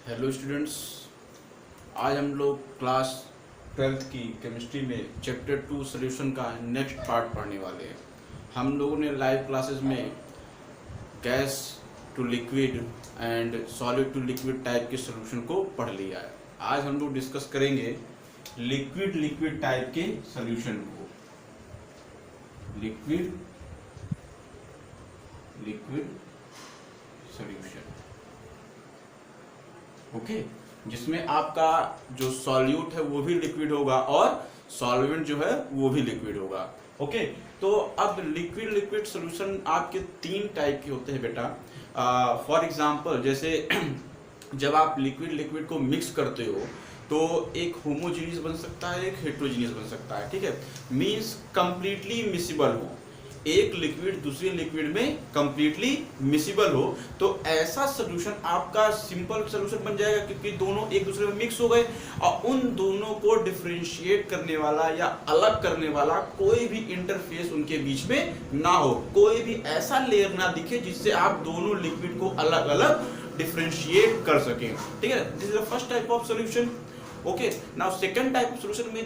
Hello students, आज हम लोग क्लास 12th की केमिस्ट्री में चैप्टर 2 सॉल्यूशन का नेक्स्ट पार्ट पढ़ने वाले हैं। हम लोगों ने लाइव क्लासेस में gas to liquid and solid to liquid type के सॉल्यूशन को पढ़ लिया है। आज हम लोग डिस्कस करेंगे लिक्विड लिक्विड टाइप के सॉल्यूशन को। लिक्विड लिक्विड सॉल्यूशन, ओके, जिसमें आपका जो सॉल्यूट है वो भी लिक्विड होगा और सॉल्वेंट जो है वो भी लिक्विड होगा। ओके, तो अब लिक्विड लिक्विड सॉल्यूशन आपके तीन टाइप के होते हैं बेटा। फॉर एग्जांपल, जैसे जब आप लिक्विड लिक्विड को मिक्स करते हो तो एक होमोजीनियस बन सकता है, एक हेट्रोजीनियस बन सकता है। ठीक है, मींस कंप्लीटली मिसिबल हो, एक लिक्विड दूसरे लिक्विड में कंप्लीटली मिसिबल हो, तो ऐसा सोल्यूशन आपका सिंपल सोल्यूशन बन जाएगा, क्योंकि दोनों एक दूसरे में मिक्स हो गए और उन दोनों को डिफरेंशिएट करने वाला या अलग करने वाला कोई भी इंटरफेस उनके बीच में ना हो, कोई भी ऐसा लेयर ना दिखे जिससे आप दोनों लिक्विड को अलग अलग डिफरेंशिएट कर सकें। ठीक है, this is the first type of solution. Okay, now second type of solution में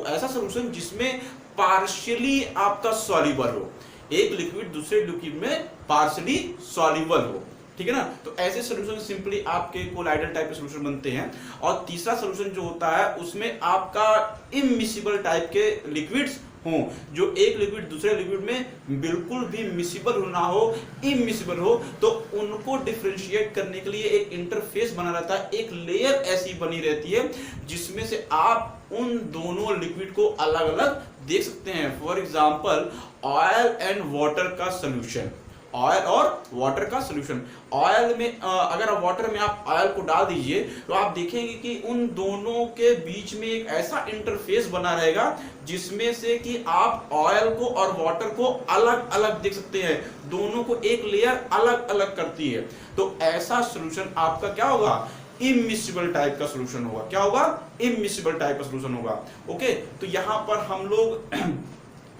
ऐसा सोल्यूशन जिसमें पार्शियली आपका सॉल्युबल हो, एक लिक्विड दूसरे लिक्विड में पार्शियली सॉल्युबल हो। ठीक है ना, तो ऐसे सोल्यूशन सिंपली आपके कोलाइडल टाइप के सोल्यूशन बनते हैं। और तीसरा सोल्यूशन जो होता है उसमें आपका इमिसिबल टाइप के लिक्विड्स हों, जो एक लिक्विड दूसरे लिक्विड में बिल्कुल भी मिसिबल ना हो, इमिसिबल हो, तो उनको डिफरेंशिएट करने के लिए एक इंटरफेस बना रहता है, एक लेयर ऐसी बनी रहती है जिसमें से आप उन दोनों लिक्विड को अलग अलग देख सकते हैं। For example, oil and water का सोल्यूशन, ऑयल और वाटर का सोल्यूशन। ऑयल में अगर वाटर में आप ऑयल को डाल दीजिए तो आप देखेंगे कि उन दोनों के बीच में एक ऐसा इंटरफेस बना रहेगा जिसमें से कि आप ऑयल को और वाटर को अलग अलग देख सकते हैं, दोनों को एक लेयर अलग अलग करती है। तो ऐसा सोल्यूशन आपका क्या होगा? इमिसिबल टाइप का सोल्यूशन होगा। क्या होगा? इमिसिबल टाइप का सोल्यूशन होगा। ओके, तो यहां पर हम लोग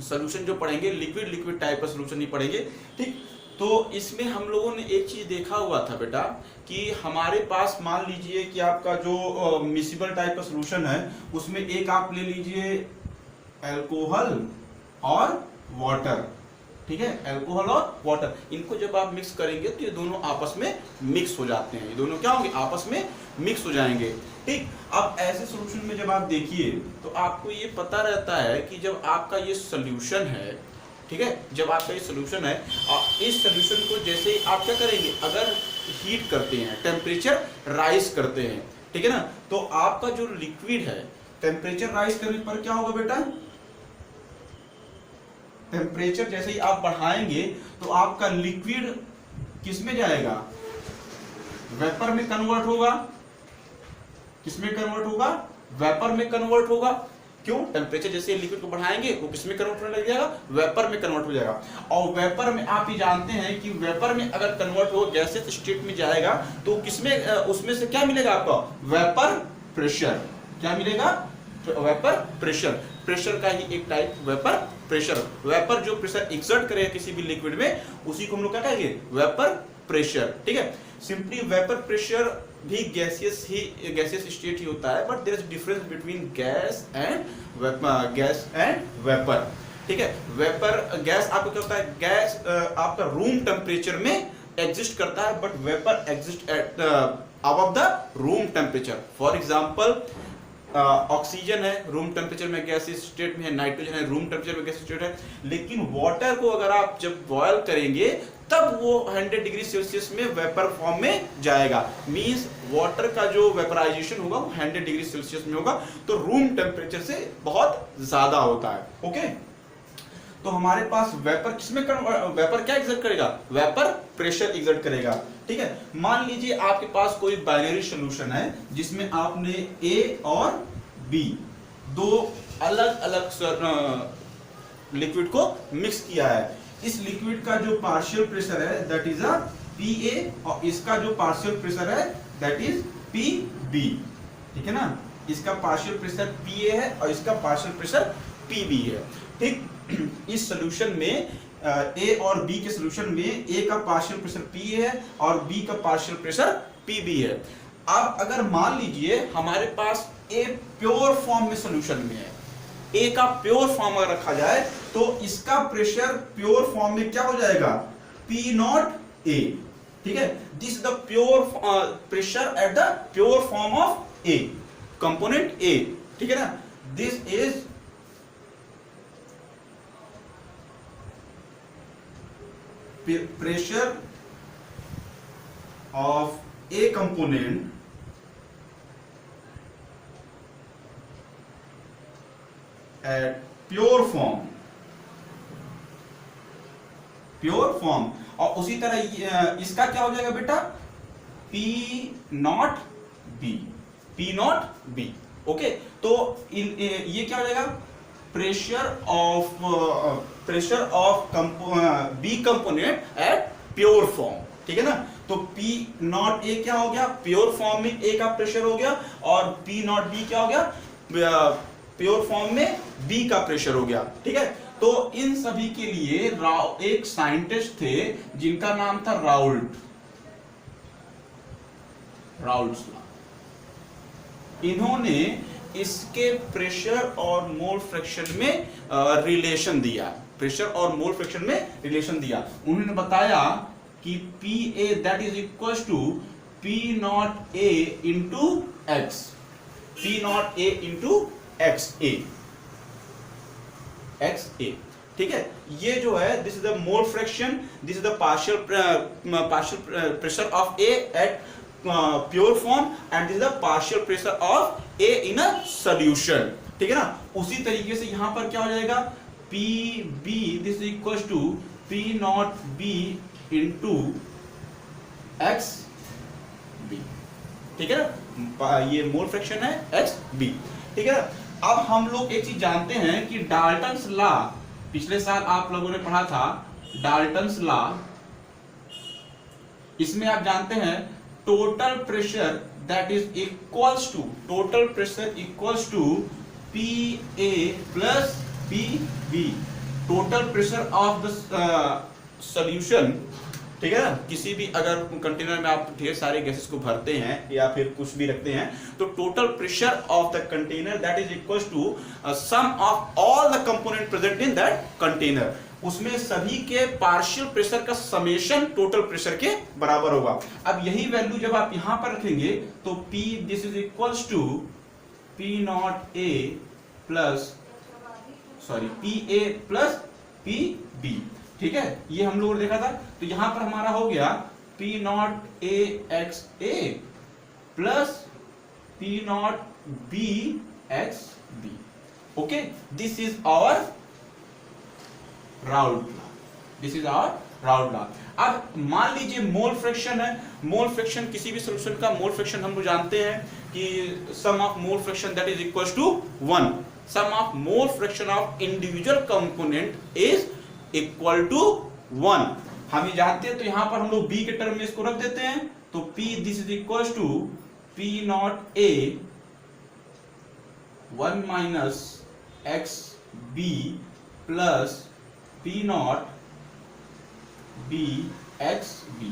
सोल्यूशन जो पढ़ेंगे लिक्विड लिक्विड टाइप का सोल्यूशन ही पढ़ेंगे। ठीक, तो इसमें हम लोगों ने एक चीज देखा हुआ था बेटा कि हमारे पास मान लीजिए कि आपका जो मिसिबल टाइप का सोल्यूशन है उसमें एक आप ले लीजिए अल्कोहल और वाटर। ठीक है, अल्कोहल और वाटर, इनको जब आप मिक्स करेंगे तो ये दोनों आपस में मिक्स हो जाते हैं, ये दोनों क्या होंगे? आपस में मिक्स हो जाएंगे। ठीक, अब ऐसे सॉल्यूशन में जब आप देखिए तो आपको ये पता रहता है कि जब आपका ये सॉल्यूशन है, ठीक है, जब आपका ये सॉल्यूशन है और इस सॉल्यूशन को जैसे ही आप क्या करेंगे, अगर हीट करते हैं, टेम्परेचर राइज करते हैं, ठीक है ना, तो आपका जो लिक्विड है टेम्परेचर राइज करने पर क्या होगा बेटा? टेम्परेचर जैसे ही आप बढ़ाएंगे तो आपका लिक्विड किस में जाएगा? वेपर में कन्वर्ट होगा। किस में कन्वर्ट होगा? वेपर में कन्वर्ट होगा। क्यों? टेम्परेचर जैसे लिक्विड को बढ़ाएंगे वो किस में कन्वर्ट होने लग जाएगा? वेपर में कन्वर्ट हो जाएगा। और वेपर में आप ही जानते हैं कि वेपर में अगर कन्वर्ट हो गैसेस स्टेट में जाएगा तो किसमें उसमें से क्या मिलेगा आपको? Vapour pressure. क्या मिलेगा? Vapour pressure. प्रेशर का ही एक टाइप वेपर प्रेशर। वेपर जो प्रेशर एक्सर्ट करेगा किसी भी लिक्विड में उसी को हम लोग क्या कहेंगे? Vapour pressure. ठीक है, सिंपली वेपर प्रेशर भी गैसियस स्टेट ही होता है, but there is difference between gas and vapour. ठीक है, वेपर गैस आपको क्या होता है? गैस आपका रूम टेम्परेचर में एग्जिस्ट करता है, but vapour exist at above the room temperature. For example, oxygen है रूम टेम्परेचर में गैसियस स्टेट में है, नाइट्रोजन है रूम टेम्परेचर में गैसियस स्टेट है, लेकिन वाटर को अगर आप जब बॉयल करेंगे तब वो 100 डिग्री सेल्सियस में वेपर फॉर्म में जाएगा। मींस वाटर का जो वेपराइजेशन होगा वो 100 डिग्री सेल्सियस में होगा, तो रूम टेम्परेचर से बहुत ज्यादा होता है। ओके, तो हमारे पास वेपर किसमें वेपर क्या एग्जर्ट करेगा? वेपर प्रेशर एग्जर्ट करेगा। ठीक है, मान लीजिए आपके पास कोई बाइनरी सॉल्यूशन है जिसमें आपने ए और बी दो अलग अलग लिक्विड को मिक्स किया है। इस लिक्विड का जो पार्शियल प्रेशर है दैट इज अ पीए और इसका जो पार्शियल प्रेशर है दैट इज पीबी। ठीक है ना, इसका पार्शियल प्रेशर पीए है और इसका पार्शियल प्रेशर पीबी है। ठीक, इस सॉल्यूशन में ए और बी के सॉल्यूशन में ए का पार्शियल प्रेशर पी है और बी का पार्शियल प्रेशर पीबी है। अब अगर मान लीजिए हमारे पास ए प्योर फॉर्म में सोल्यूशन में है, ए का प्योर फॉर्म अगर रखा जाए तो इसका प्रेशर प्योर फॉर्म में क्या हो जाएगा, पी नॉट ए, ठीक है। This the pure pressure at the pure form of A, component ए, ठीक है ना। This is pressure of a component at pure form, और उसी तरह इसका क्या हो जाएगा बेटा, P नॉट B, ओके। तो ये क्या हो जाएगा, pressure of B component at pure form, ठीक है ना। तो P नॉट ए क्या हो गया, प्योर फॉर्म में ए का प्रेशर हो गया, और P नॉट बी क्या हो गया, प्योर फॉर्म में बी का प्रेशर हो गया, ठीक है। तो इन सभी के लिए एक साइंटिस्ट थे जिनका नाम था राउल्ट्स लॉ। इन्होंने इसके प्रेशर और मोल फ्रैक्शन में रिलेशन दिया, प्रेशर और मोल फ्रैक्शन में रिलेशन दिया। उन्होंने बताया कि P A that is equal to P not A into X, P not A into X A, ठीक है। ये जो है this is the mole fraction, this is the partial pressure of A at pure form, and this is the partial pressure of A in a solution, ठीक है ना। उसी तरीके से यहां पर क्या हो जाएगा, P B this is equal to P not B into X B, ठीक है ना। ये मोल फ्रैक्शन है एक्स बी, ठीक है। अब हम लोग एक चीज जानते हैं कि डाल्टन्स लॉ, पिछले साल आप लोगों ने पढ़ा था डाल्टन्स लॉ। इसमें आप जानते हैं total pressure that is equals to, total pressure equals to P A plus P B, total pressure of the solution, ठीक है ना। किसी भी अगर कंटेनर में आप ढेर सारे गैसेस को भरते हैं या फिर कुछ भी रखते हैं, तो total pressure of the container that is equal to sum of all the component present in that container, उसमें सभी के पार्शियल प्रेशर का समेशन टोटल प्रेशर के बराबर होगा। अब यही वैल्यू जब आप यहां पर रखेंगे तो P this is equals to P not A plus P A plus P B, ठीक है। ये हम लोगों ने देखा था। तो यहां पर हमारा हो गया P not A X A plus P not B X B, okay. This is our Raoult law, this is our Raoult law. अब मान लीजिए मोल फ्रैक्शन है, मोल फ्रैक्शन किसी भी सॉल्यूशन का मोल फ्रैक्शन हम लोग जानते हैं कि sum of mole fraction that is equal to 1, sum of mole fraction of individual component is equal to 1, हम ये जानते हैं। तो यहां पर हम लोग बी के टर्म में इसको रख देते हैं, तो P this is equal to P not A 1 minus X B plus P not B X B,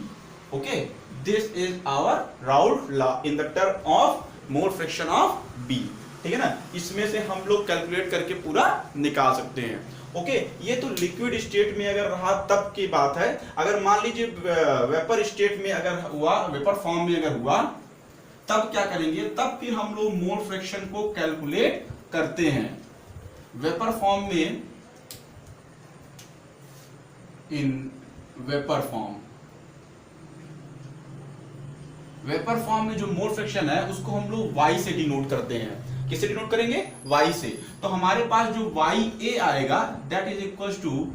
okay. This is our Raoult law in the term of mole fraction of B, ठीक है ना। इसमें से हम लोग calculate करके पूरा निकाल सकते हैं, ओके। ये तो लिक्विड स्टेट में अगर रहा तब की बात है। अगर मान लीजिए वेपर स्टेट में अगर हुआ, वेपर फॉर्म में अगर हुआ, तब क्या करेंगे, तब फिर हम लोग मोल फ्रैक्शन को कैलकुलेट करते हैं। वेपर फॉर्म में, इन वेपर फॉर्म में जो मोल फ्रैक्शन है उसको हम लोग Y से डिनोट करते हैं। किससे डिनोट करेंगे, Y से। तो हमारे पास जो YA आएगा that is equal to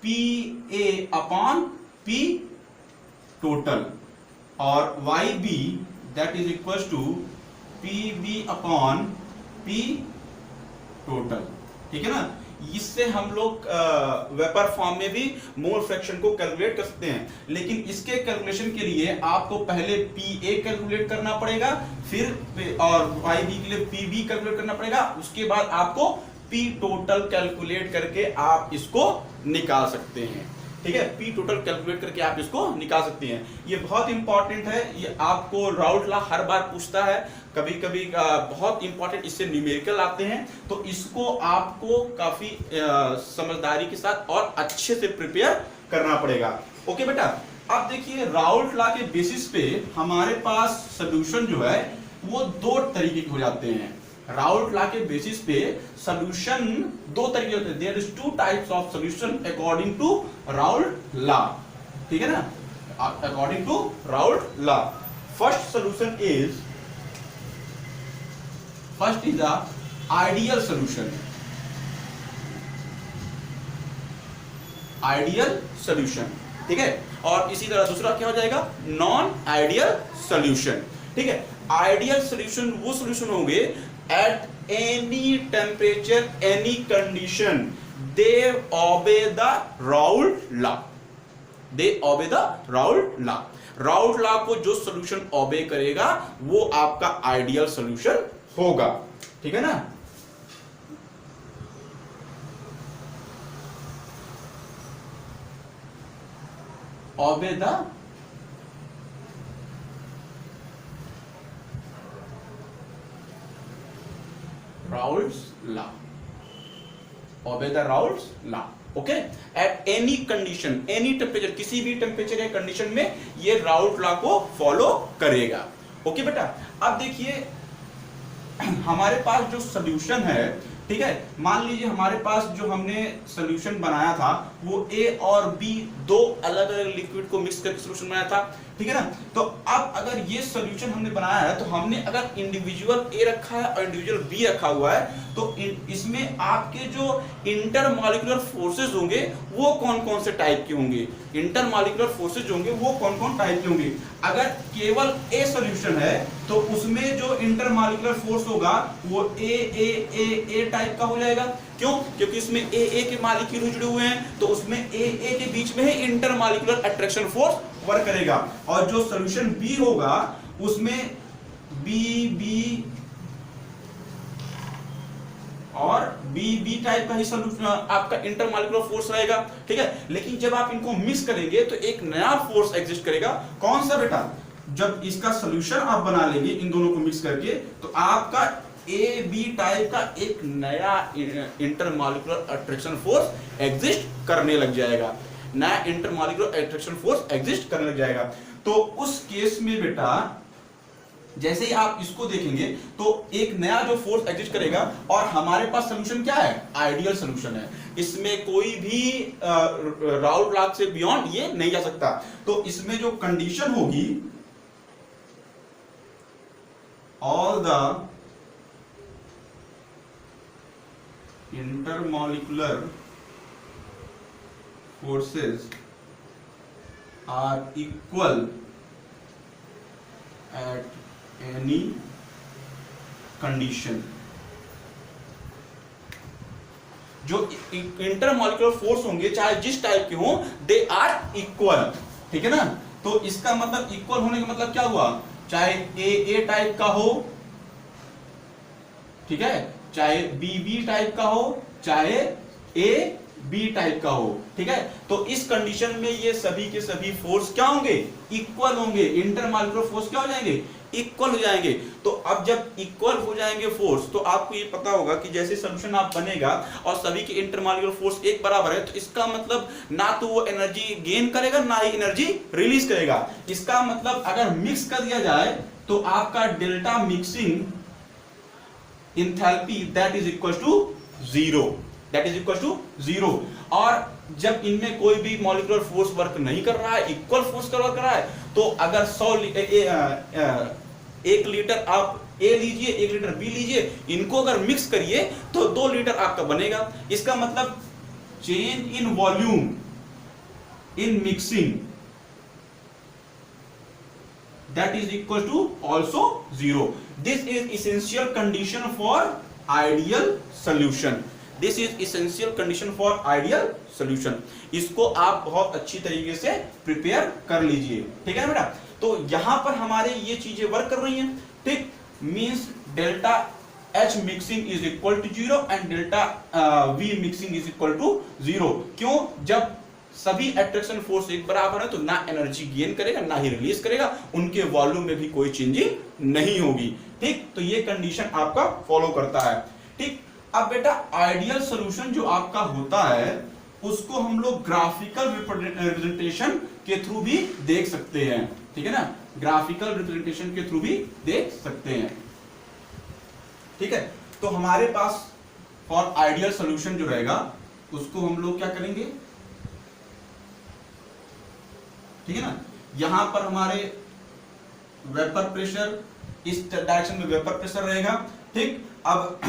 PA upon P total, और YB that is equal to PB upon P total, ठीक है ना। इससे हम लोग वेपर फॉर्म में भी मोल फ्रैक्शन को कैलकुलेट कर सकते हैं, लेकिन इसके कैलकुलेशन के लिए आपको पहले PA कैलकुलेट करना पड़ेगा, फिर और YB के लिए PB कैलकुलेट करना पड़ेगा, उसके बाद आपको P टोटल कैलकुलेट करके आप इसको निकाल सकते हैं। ठीक है, पी टोटल कैलकुलेट करके आप इसको निकाल सकते हैं। ये बहुत इंपॉर्टेंट है, ये आपको राउल्ट लॉ हर बार पूछता है, कभी कभी बहुत इंपॉर्टेंट इससे न्यूमेरिकल आते हैं, तो इसको आपको काफी समझदारी के साथ और अच्छे से प्रिपेयर करना पड़ेगा। ओके बेटा, अब देखिए राउल्ट लॉ के बेसिस पे हमारे पास सोल्यूशन जो है वो दो तरीके के हो जाते हैं। राउल्ट लॉ के बेसिस पे सॉल्यूशन दो तरीके होते हैं। There is two types of solution according to Raoult law, ठीक है ना, according to Raoult law. First is the ideal solution, ideal solution, ठीक है, और इसी तरह दूसरा क्या हो जाएगा, नॉन आइडियल सॉल्यूशन, ठीक है। आइडियल सॉल्यूशन वो सॉल्यूशन होंगे at any temperature any condition they obey the Raoult law, they obey the Raoult law. Raoult law को जो सॉल्यूशन ओबे करेगा वो आपका आइडियल सॉल्यूशन होगा, ठीक है ना। Obey the Raoult's law, obey the Raoult's law, okay, at any condition, any temperature, किसी भी टेम्परेचर या कंडीशन में ये राउल्ट लॉ को फॉलो करेगा। ओके बेटा, अब देखिए हमारे पास जो सोल्यूशन है, ठीक है, मान लीजिए हमारे पास जो हमने सोल्यूशन बनाया था वो ए और बी दो अलग अलग लिक्विड को मिक्स करके सोल्यूशन बनाया था, ठीक है ना। तो अब अगर ये सोल्यूशन हमने बनाया है तो हमने अगर इंडिविजुअल ए रखा है और इंडिविजुअल बी रखा हुआ है तो इसमें आपके जो इंटरमॉलिक्यूलर फोर्सेस होंगे वो कौन कौन से टाइप के होंगे, इंटरमॉलिक्यूलर फोर्सेस जो होंगे वो कौन कौन टाइप के होंगे। अगर केवल ए सोल्यूशन है तो उसमें जो इंटरमॉलिक्यूलर फोर्स होगा वो ए टाइप का हो जाएगा। क्यों? क्योंकि इसमें ए के मॉलिक्यूल जुड़े हुए हैं तो उसमें ए के बीच में ही इंटरमॉलिक्यूलर अट्रैक्शन फोर्स वर्क करेगा। और जो सोल्यूशन बी होगा उसमें बी और बी टाइप का ही सोल्यूशन आपका इंटरमॉलिक्यूलर फोर्स रहेगा, ठीक है। लेकिन जब आप इनको मिक्स करेंगे तो एक नया फोर्स एग्जिस्ट करेगा। कौन सा बेटा? जब इसका सोल्यूशन आप बना लेंगे इन दोनों को मिक्स करके तो आपका ए बी टाइप का एक नया इंटरमॉलिक्यूलर अट्रैक्शन फोर्स एग्जिस्ट करने लग जाएगा, नया इंटरमॉलिक्यूलर अट्रैक्शन फोर्स एग्जिस्ट करने लग जाएगा। तो उस केस में बेटा जैसे ही आप इसको देखेंगे तो एक नया जो फोर्स एग्जिस्ट करेगा और हमारे पास सोल्यूशन क्या है? आइडियल सोल्यूशन है। इसमें कोई भी राउल्ट लॉ से बियॉन्ड ये नहीं जा सकता। तो इसमें जो कंडीशन होगी, all the intermolecular forces are equal at any condition। जो इंटरमॉलिक्यूलर फोर्स होंगे चाहे जिस टाइप के हों दे आर इक्वल, ठीक है ना। तो इसका मतलब इक्वल होने का मतलब क्या हुआ? चाहे ए टाइप का हो, ठीक है, चाहे बी टाइप का हो, चाहे ए बी टाइप का हो, ठीक है। तो इस कंडीशन में ये सभी के सभी फोर्स क्या होंगे? इक्वल होंगे। इंटरमॉलिक्यूलर फोर्स क्या हो जाएंगे? इक्वल हो जाएंगे। तो अब जब इक्वल हो जाएंगे फोर्स तो आपको ये पता होगा कि जैसे सोल्यूशन आप बनेगा और सभी के इंटरमॉलिक्यूलर फोर्स एक बराबर है तो इसका मतलब ना तो वो एनर्जी गेन करेगा ना ही एनर्जी रिलीज करेगा। इसका मतलब अगर मिक्स कर दिया जाए तो आपका delta mixing enthalpy that is equal to zero. और जब इनमें कोई भी मॉलिक्यूलर फोर्स वर्क नहीं कर रहा है, इक्वल फोर्स का वर्क कर रहा है, तो अगर 1 लीटर आप ए लीजिए 1 लीटर बी लीजिए, इनको अगर मिक्स करिए तो 2 लीटर आपका बनेगा। इसका मतलब change in volume in mixing that is equal to also 0. This is essential condition for ideal solution. This is essential condition for ideal solution. इसको आप बहुत अच्छी तरीके से प्रिपेयर कर लीजिए, ठीक है बेटा। तो यहां पर हमारे ये चीजें वर्क कर रही हैं, ठीक। Means delta H mixing is equal to 0 and delta V mixing is equal to 0। क्यों? जब सभी अट्रैक्शन फोर्स एक बराबर है तो ना एनर्जी गेन करेगा ना ही रिलीज करेगा, उनके वॉल्यूम में भी कोई चेंजिंग नहीं होगी। ठीक, तो ये कंडीशन आपका फॉलो करता है। ठीक, अब बेटा आइडियल सॉल्यूशन जो आपका होता है उसको हम लोग ग्राफिकल रिप्रेजेंटेशन के थ्रू भी देख सकते हैं। ठीक है ना, ग्राफिकल रिप्रेजेंटेशन के थ्रू भी देख सकते हैं। ठीक है, तो हमारे पास फॉर आइडियल सॉल्यूशन जो रहेगा उसको हम लोग क्या करेंगे, ठीक है ना, यहां पर हमारे वेपर प्रेशर, इस डायरेक्शन में वेपर प्रेशर रहेगा। ठीक, अब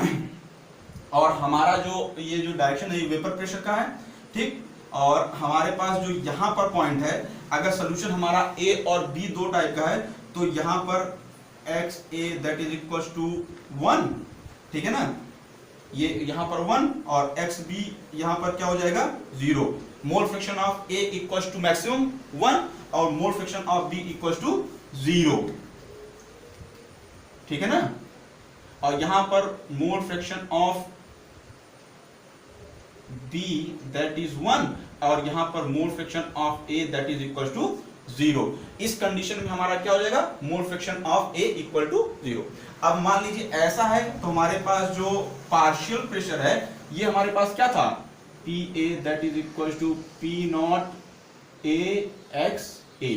और हमारा जो ये जो डायरेक्शन है ये वेपर प्रेशर का है। ठीक, और हमारे पास जो यहां पर पॉइंट है, अगर सोल्यूशन हमारा ए और बी दो टाइप का है तो यहां पर X A that is equal to 1, ठीक है ना, ये यहां पर 1 और एक्स बी यहां पर क्या हो जाएगा 0। Mole fraction of A equal to maximum 1 और mole fraction of B equal to 0, ठीक है ना, और यहां पर mole fraction of B that is 1 और यहां पर mole fraction of A that is equal to 0। इस कंडीशन में हमारा क्या हो जाएगा, मोल fraction of A equal to 0। अब मान लीजिए ऐसा है तो हमारे पास जो पार्शियल प्रेशर है ये हमारे पास क्या था, PA that is equal to P not A x A,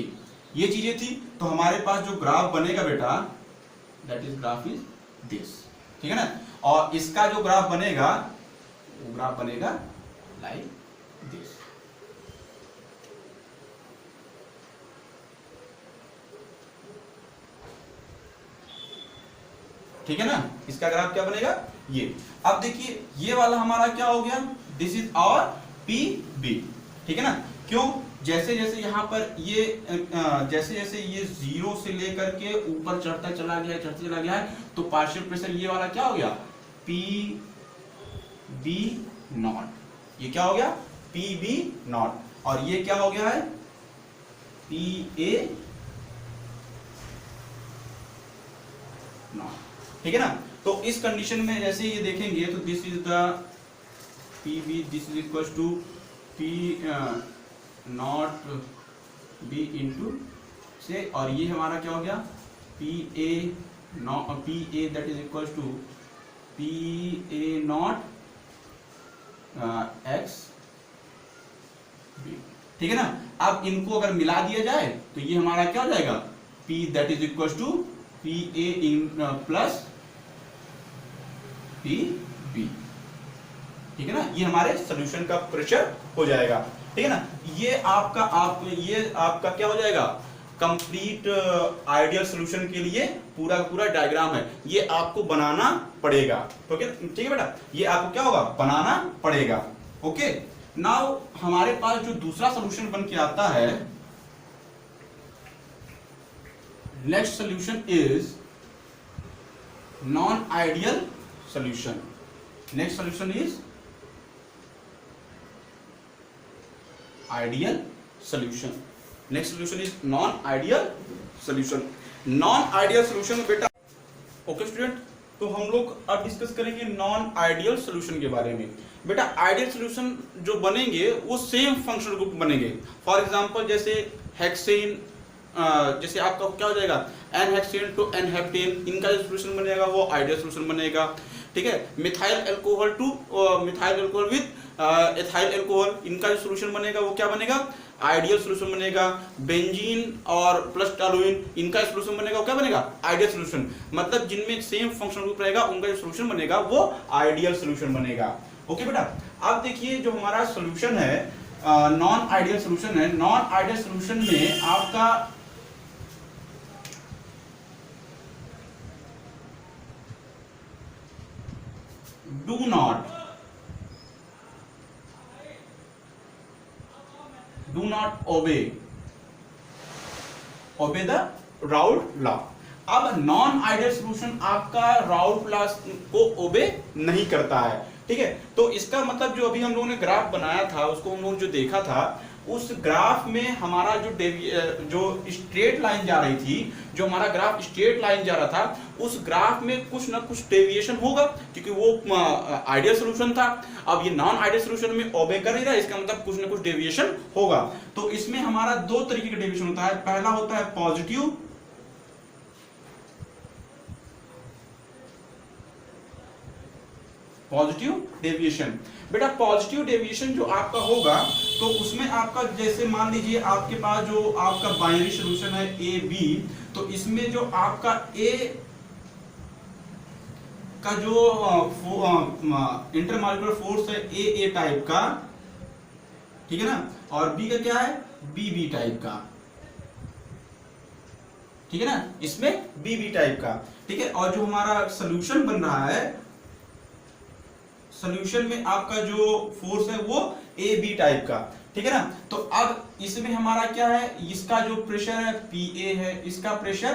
ये चीजें थी। तो हमारे पास जो ग्राफ बनेगा बेटा that is graph is this, ठीक है ना, और इसका जो ग्राफ बनेगा वो ग्राफ बनेगा लाइक दिस। ठीक है ना, इसका ग्राफ क्या बनेगा ये। अब देखिए ये वाला हमारा क्या हो गया, this is our P B, ठीक है ना, क्यों, जैसे जैसे यहां पर ये जैसे जैसे ये 0 से लेकर के ऊपर चढ़ता चला गया है तो पार्शियल प्रेशर ये वाला क्या हो गया, पी बी नॉट, ये क्या हो गया पी बी नॉट, और ये क्या हो गया है पी ए नॉट, ठीक है ना। तो इस कंडीशन में जैसे ये देखेंगे तो this is the P B, this is equal to P not B into से, और ये हमारा क्या हो गया P A not, P A that is equal to P A not X B, ठीक है ना। अब इनको अगर मिला दिया जाए तो ये हमारा क्या हो जाएगा P that is equal to P A in plus P B, ठीक है ना, ये हमारे सोल्यूशन का प्रेशर हो जाएगा, ठीक है ना। ये आपका क्या हो जाएगा कंप्लीट आइडियल सॉल्यूशन के लिए पूरा पूरा डायग्राम है, ये आपको बनाना पड़ेगा, ठीक है बेटा, ये आपको क्या होगा बनाना पड़ेगा। ओके, नाउ हमारे पास जो दूसरा सॉल्यूशन बन के आता है, next solution is non ideal solution. Next solution is ideal solution. Next solution is non ideal solution. Non ideal solution बेटा, ओके स्टूडेंट, तो हम लोग अब डिस्कस करेंगे नॉन आइडियल सॉल्यूशन के बारे में। बेटा आइडियल सॉल्यूशन जो बनेंगे वो सेम फंक्शनल ग्रुप बनेंगे। फॉर एग्जांपल जैसे हेक्सेन, जैसे आपका क्या हो जाएगा N hexane to N heptane, इनका जो सॉल्यूशन बनेगा वो आइडियल सॉल्यूशन बनेगा, ठीक है। Methyl alcohol two methyl alcohol with ethyl alcohol, इनका जो सॉल्यूशन बनेगा वो क्या बनेगा आइडियल सॉल्यूशन बनेगा। बेंजीन और प्लस टॉलुइन, इनका सॉल्यूशन बनेगा वो क्या बनेगा आइडियल सॉल्यूशन, मतलब जिनमें सेम फंक्शनल ग्रुप रहेगा उनका जो सॉल्यूशन बनेगा वो आइडियल सॉल्यूशन बनेगा। ओके बेटा, अब देखिए जो हमारा सॉल्यूशन है नॉन आइडियल सॉल्यूशन है, नॉन आइडियल सॉल्यूशन में आपका do not obey the Raoult law. अब नॉन आइडियल सॉल्यूशन आपका राउल्ट लॉ को ओबे नहीं करता है, ठीक है। तो इसका मतलब जो अभी हम लोगों ने ग्राफ बनाया था उसको हम लोग जो देखा था उस ग्राफ में हमारा जो स्ट्रेट लाइन जा रही थी, जो हमारा ग्राफ स्ट्रेट लाइन जा रहा था, उस ग्राफ में कुछ ना कुछ डेविएशन होगा, क्योंकि वो आइडियल सोल्यूशन था। अब ये नॉन आइडियल सोल्यूशन में ओबे कर नहीं रहा, इसका मतलब कुछ ना कुछ डेविएशन होगा। तो इसमें हमारा दो तरीके का डेविएशन होता है। पहला होता है पॉजिटिव डेविएशन। बेटा पॉजिटिव डेविएशन जो आपका होगा, तो उसमें आपका जैसे मान लीजिए आपके पास जो आपका बाइनरी सॉल्यूशन है ए बी, तो इसमें जो आपका ए का जो इंटरमॉलिक्यूलर फोर्स है ए टाइप का, ठीक है ना, और बी का क्या है, बी टाइप का, ठीक है ना, इसमें बी टाइप का, ठीक है। और जो हमारा सॉल्यूशन बन रहा है, सॉल्यूशन में आपका जो फोर्स है वो ए बी टाइप का, ठीक है ना। तो अब इसमें हमारा क्या है, इसका जो प्रेशर है पी ए है, इसका प्रेशर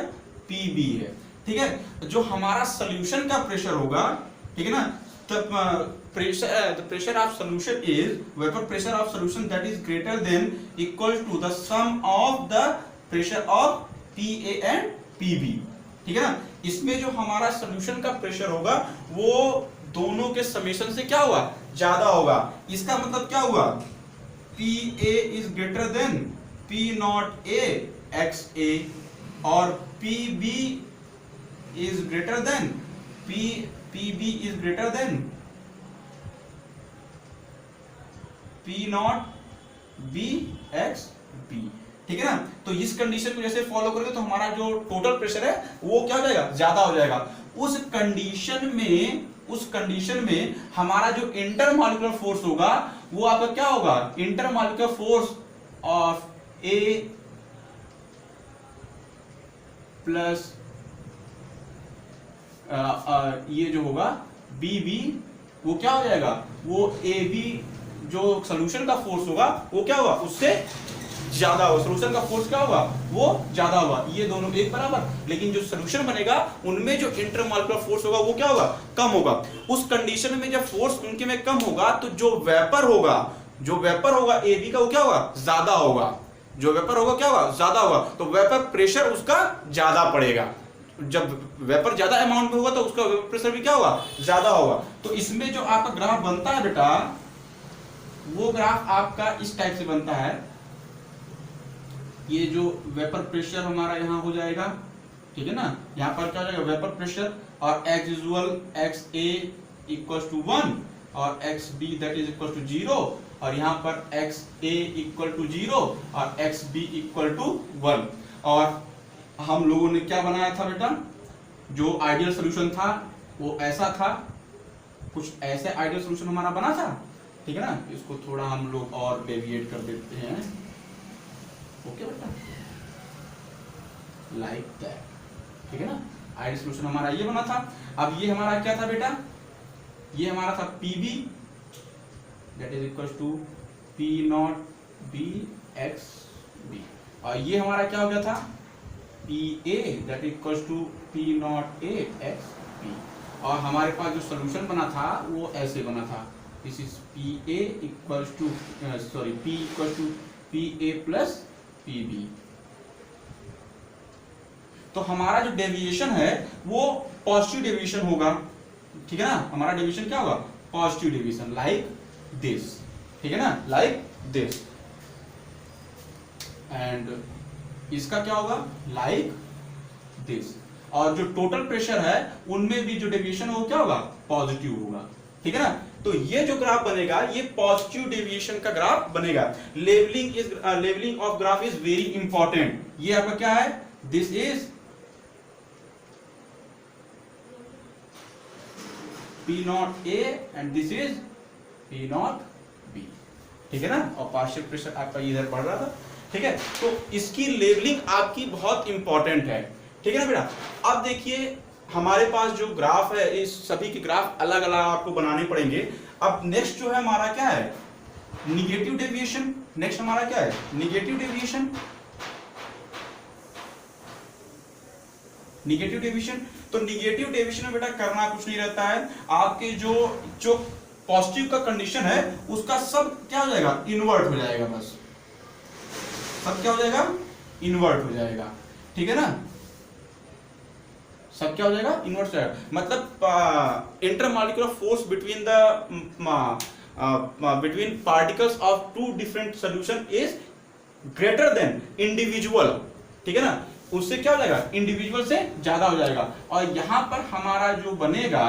पी बी है, ठीक है। जो हमारा सॉल्यूशन का प्रेशर होगा, ठीक है ना, तब pressure of solution is vapour pressure of solution that is greater than equal to the sum of the pressure of P A and P B, ठीक है ना। इसमें जो हमारा सॉल्यूशन का प्रेशर होगा वो दोनों के समेशन से क्या हुआ, ज्यादा होगा। इसका मतलब क्या हुआ, P A is greater than P not A X A, और P B is greater than P B is greater than P not B X B, ठीक है ना। तो इस कंडीशन को जैसे फॉलो करेंगे तो हमारा जो टोटल प्रेशर है वो क्या हो जाएगा, ज्यादा हो जाएगा। उस कंडीशन में हमारा जो इंटरमॉलिक्यूलर फोर्स होगा वो आपका क्या होगा, intermolecular force of A plus ये जो होगा बी बी, वो क्या हो जाएगा, वो ए बी जो सॉल्यूशन का फोर्स होगा वो क्या होगा, उससे ज्यादा होगा। सॉल्यूशन का फोर्स क्या होगा, वो ज्यादा होगा। ये दोनों एक बराबर, लेकिन जो सॉल्यूशन बनेगा उनमें जो इंटरमॉलिक्यूलर फोर्स होगा वो क्या होगा, कम होगा। उस कंडीशन में जब फोर्स उनके में कम होगा तो जो वेपर होगा ए बी का, वो क्या होगा, ज्यादा होगा। जो वेपर होगा क्या होगा, ज्यादा होगा। तो वेपर प्रेशर उसका ज्यादा पड़ेगा। जब वेपर ज्यादा अमाउंट में होगा तो उसका वेपर प्रेशर भी क्या होगा, ज्यादा होगा। तो इसमें जो आपका ग्राफ बनता है बेटा, वो ग्राफ आपका इस टाइप से बनता है। ये जो वेपर प्रेशर हमारा यहाँ हो जाएगा, ठीक है ना, यहाँ पर क्या हो जाएगा, वेपर प्रेशर, और X usual X A equal to 1 और X B that is equal to 0, और यहाँ पर एक्स ए इक्वल टू 0 और एक्स बी इक्वल टू 1। और हम लोगों ने क्या बनाया था बेटा, जो आइडियल सोल्यूशन था वो ऐसा था, कुछ ऐसे आइडियल सोल्यूशन हमारा बना था, ठीक है ना। इसको थोड़ा हम लोग और डेविएट कर देते हैं, ओके बेटा, लाइक दैट, ठीक है ना। आइडियल सोल्यूशन हमारा ये बना था। अब ये हमारा क्या था बेटा, ये हमारा था P B that is equal to P not B X B, और ये हमारा क्या हो गया था, P A that equal to P not A X B. और हमारे पास जो सोल्यूशन बना था वो ऐसे बना था, this is P A equal to P equal to P A plus P B. तो हमारा जो डेविएशन है वो पॉजिटिव डेविएशन होगा, ठीक है ना। हमारा डेविएशन क्या होगा, पॉजिटिव डेविएशन, लाइक दिस, ठीक है ना, लाइक दिस। एंड इसका क्या होगा, लाइक दिस। और जो टोटल प्रेशर है उनमें भी जो डेविएशन है वो क्या होगा, पॉजिटिव होगा, ठीक है ना। तो ये जो ग्राफ बनेगा ये पॉजिटिव डेविएशन का ग्राफ बनेगा। Levelling of graph is very important. ये आपका क्या है, this is P not A and this is P not B, ठीक है ना। और पार्शियल प्रेशर आपका इधर बढ़ रहा था, ठीक है। तो इसकी लेवलिंग आपकी बहुत इंपॉर्टेंट है, ठीक है ना बेटा। अब देखिए हमारे पास जो ग्राफ है, इस सभी के ग्राफ अलग अलग आपको बनाने पड़ेंगे। अब नेक्स्ट जो है हमारा क्या है, निगेटिव डेविएशन। नेक्स्ट हमारा क्या है, निगेटिव डेविएशन। निगेटिव डेविएशन, तो निगेटिव डेविएशन में बेटा करना कुछ नहीं रहता है, आपके जो पॉजिटिव का कंडीशन है उसका सब क्या हो जाएगा, इन्वर्ट हो जाएगा बस, सब क्या हो जाएगा, इन्वर्ट हो जाएगा, ठीक है ना, सब क्या हो जाएगा, इन्वर्ट हो जाएगा। मतलब intermolecular force between the between particles of two different solution is greater than individual, ठीक है ना, उससे क्या हो जाएगा, इंडिविजुअल से ज्यादा हो जाएगा। और यहां पर हमारा जो बनेगा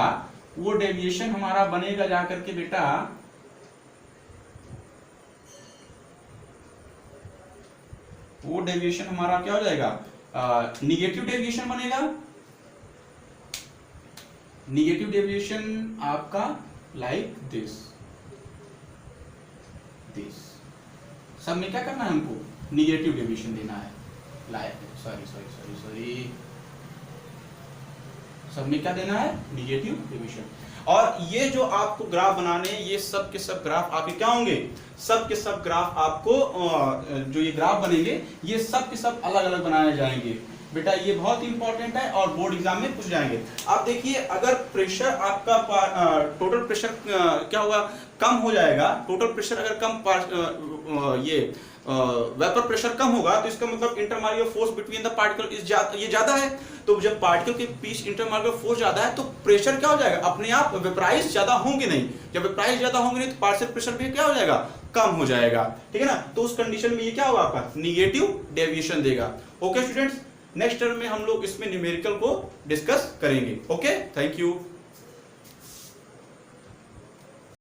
वो डेविएशन हमारा बनेगा जाकर के बेटा वो डेविएशन हमारा क्या हो जाएगा, निगेटिव डेविएशन बनेगा। निगेटिव डेविएशन आपका लाइक दिस सब में क्या करना है हमको, निगेटिव डेविएशन देना है, लाइक सॉरी सब में क्या देना है, निगेटिव डेविएशन। और ये जो आपको ग्राफ बनाने हैं ये सब के सब ग्राफ आपके क्या होंगे, सब के सब ग्राफ आपको जो ये ग्राफ बनेंगे ये सब के सब अलग अलग बनाए जाएंगे बेटा, ये बहुत इंपॉर्टेंट है और बोर्ड एग्जाम में पूछ जाएंगे। आप देखिए अगर प्रेशर आपका टोटल प्रेशर क्या होगा, कम हो जाएगा, टोटल प्रेशर अगर कम ये वेपर प्रेशर कम होगा तो इसका मतलब intermolecular force between the particle is ये ज्यादा है। तो जब पार्टिकल के बीच इंटरमॉलिक्यूलर फोर्स ज्यादा है तो प्रेशर क्या हो जाएगा, अपने आप वेपराइज ज्यादा होंगे नहीं, जब वेपराइज ज्यादा होंगे नहीं तो पार्शियल प्रेशर भी क्या हो जाएगा, कम हो जाएगा, ठीक है ना। तो उस कंडीशन में ये क्या होगा, आपका निगेटिव डेविएशन देगा। ओके स्टूडेंट्स, नेक्स्ट टर्म में हम लोग इसमें न्यूमेरिकल को डिस्कस करेंगे। Okay, thank you.